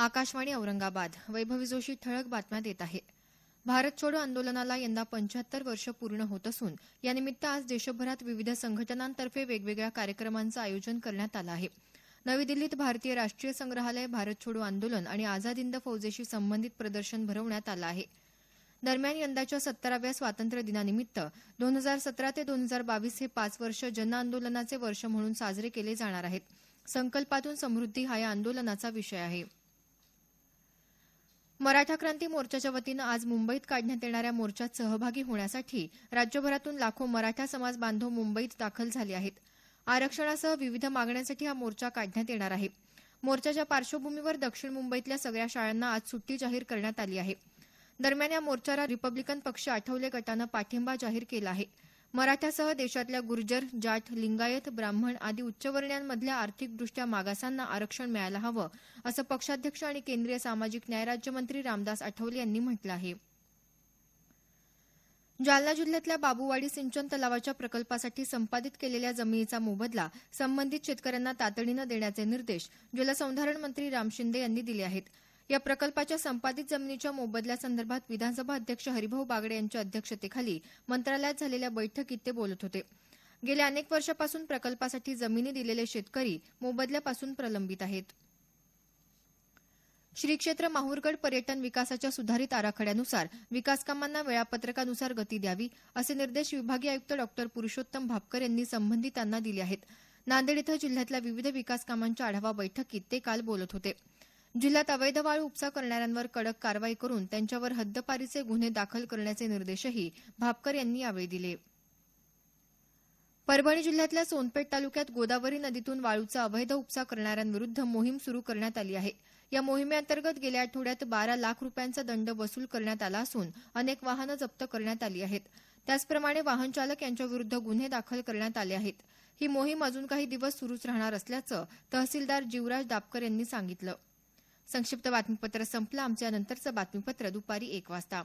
आकाशवाणी औरंगाबाद. वैभवी जोशी ठळक बातम्या देत आहे. भारत छोडो आंदोलनाला यंदा 75 वर्ष पूर्ण होत असून यानिमित्त आज देशभरात विविध संघटनांतर्फे वेगवेगळ्या कार्यक्रमांचं आयोजन करण्यात आलं आहे. नवी दिल्लीत भारतीय राष्ट्रीय संग्रहालय, भारत छोडो आंदोलन आणि आझाद हिंद फौजेशी संबंधित प्रदर्शन भरवण्यात आलं आहे. दरम्यान यंदाच्या 70व्या स्वातंत्र्य दिनानिमित्त 2017 ते 2022 हे 5 वर्ष जनआंदोलनाचे वर्ष म्हणून साजरे केले जाणार आहेत. संकल्पातून समृद्धी हा या आंदोलनाचा विषय आहे. मराठा क्रांती मोर्चाच्या वतीनं आज मुंबईत काढण्यात येणाऱ्या मोर्चात सहभागी होण्यासाठी राज्यभरातून लाखो मराठा समाज बांधव मुंबईत दाखल झाले आहेत. आरक्षणासह विविध मागण्यांसाठी हा मोर्चा काढण्यात येणार आहे. मोर्चाच्या पार्श्वभूमीवर दक्षिण मुंबईतल्या सगळ्या शाळांना आज सुट्टी जाहीर करण्यात आली आहे. दरम्यान या मोर्चाला रिपब्लिकन पक्ष आठवले गटानं पाठिंबा जाहीर केला आहे. मराठ्यासह देशातल्या गुर्जर, जाट, लिंगायत, ब्राह्मण आदी उच्चवर्णीयांमधल्या आर्थिकदृष्ट्या मागासांना आरक्षण मिळायला हवं, असं पक्षाध्यक्ष आणि केंद्रीय सामाजिक न्याय राज्यमंत्री रामदास आठवले यांनी म्हटलं आहे. जालना जिल्ह्यातल्या बाबूवाडी सिंचन तलावाच्या प्रकल्पासाठी संपादित केलेल्या जमिनीचा मोबदला संबंधित शेतकऱ्यांना तातडीनं देण्याचे निर्देश जलसंधारण मंत्री राम शिंदे यांनी दिले आहेत. या प्रकल्पाच्या संपादित जमिनीच्या मोबदल्यासंदर्भात विधानसभा अध्यक्ष हरिभाऊ बागडे यांच्या अध्यक्षतेखाली मंत्रालयात झालेल्या बैठकीत ते बोलत होते. गेल्या अनेक वर्षापासून प्रकल्पासाठी जमिनी दिलेले शेतकरी मोबदल्यापासून प्रलंबित आहेत. श्री क्षेत्र माहूरगड पर्यटन विकासाच्या सुधारित आराखड्यानुसार विकासकामांना वेळापत्रकानुसार गती द्यावी, असे निर्देश विभागीय आयुक्त डॉ. पुरुषोत्तम भापकर यांनी संबंधितांना दिले आहेत. नांदेड इथं जिल्ह्यातल्या विविध विकासकामांच्या आढावा बैठकीत ते काल बोलत होते. जिल्ह्यात अवैध वाळू उपसा करणाऱ्यांवर कडक कारवाई करून त्यांच्यावर हद्दपारीचे गुन्हे दाखल करण्याचे निर्देशही भापकर यांनी यावेळी दिले. परभणी जिल्ह्यातल्या सोनपेठ तालुक्यात गोदावरी नदीतून वाळूचा अवैध उपसा करणाऱ्यांविरुद्ध मोहीम सुरू करण्यात आली आहे. या मोहिमेअंतर्गत गेल्या आठवड्यात 12 लाख रुपयांचा दंड वसूल करण्यात आला असून अनेक वाहनं जप्त करण्यात आली आहेत. त्याचप्रमाणे वाहन चालक यांच्याविरुद्ध गुन्हे दाखल करण्यात आले आहेत. ही मोहीम अजून काही दिवस सुरूच राहणार असल्याचं तहसीलदार जीवराज दापकर यांनी सांगितलं. संक्षिप्त बातमीपत्र संपलं. आमच्या नंतरचं बातमीपत्र दुपारी 1 वाजता.